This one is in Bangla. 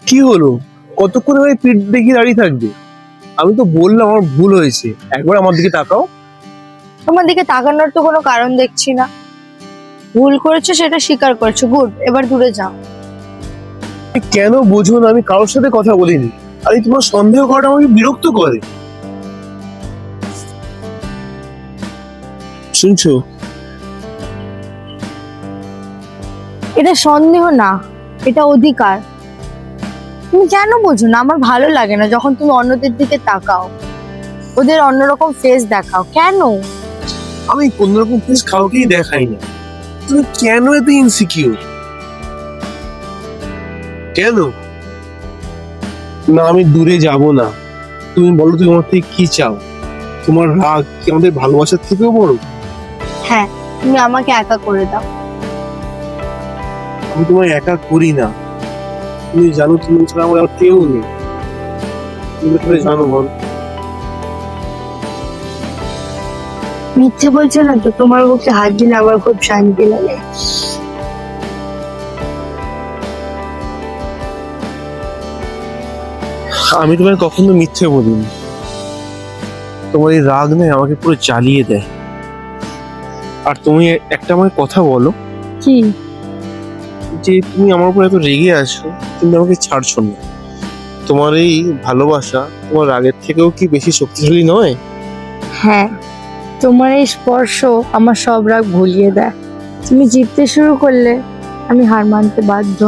কি হলো? কতক্ষণ ওই পিঠ দেখিয়ে দাঁড়িয়ে থাকবে? আমি তো বললাম আমার ভুল হয়েছে, একবার আমার দিকে তাকাও। তোমার দিকে তাকানোর তো কোনো কারণ দেখছি না। ভুল করেছো সেটা স্বীকার করছো, গুড, এবার দূরে যাও। তুমি কেন বোঝো না? আমি কারোর সাথে কথা বলিনি। আর এই তোমার সন্দেহ করাটা আমাকে বিরক্ত করে। শুনছো? এটা সন্দেহ না, এটা অধিকার। তুমি কেন বোঝো না? আমার ভালো লাগে না যখন তুমি অন্যদের দিকে তাকাও, ওদের অন্যরকম ফেস দেখাও। কেন? আমি কোন রকম ফেস কাউকেই দেখাই না। তুমি কেন এত ইনসিকিউর? কেন? না, আমি দূরে যাব না। তুমি বলো, তুমি আমার থেকে কি চাও? তোমার রাগ কি আমাদের ভালোবাসার থেকেও বড়? হ্যাঁ, তুমি আমাকে একা করে দাও। আমি তোমায় একা করি না। তুমি জানো তুমি ছাড়া আমার আর কেউ নেই। তুমি তো জানো, বল। মিথ্যে বলছো না তো? তোমার বুকে হাত দিলে আমার খুব শান্তি লাগে। আমি তোমায় কখনো মিথ্যে বলিনি। তোমার এই রাগ নেই আমাকে পুরো জ্বালিয়ে দেয়। আর তুমি একটা আমাকে কথা বলো, কি? যে তুমি আমার উপর এত রেগে আছো, তুমি আমাকে ছাড়ছো না। তোমার এই ভালোবাসা তোমার রাগের থেকেও কি বেশি শক্তিশালী নয়? হ্যাঁ, তোমার এই স্পর্শ আমার সব রাগ ভুলিয়ে দেয়। তুমি জিততে শুরু করলে আমি হার মানতে বাধ্য।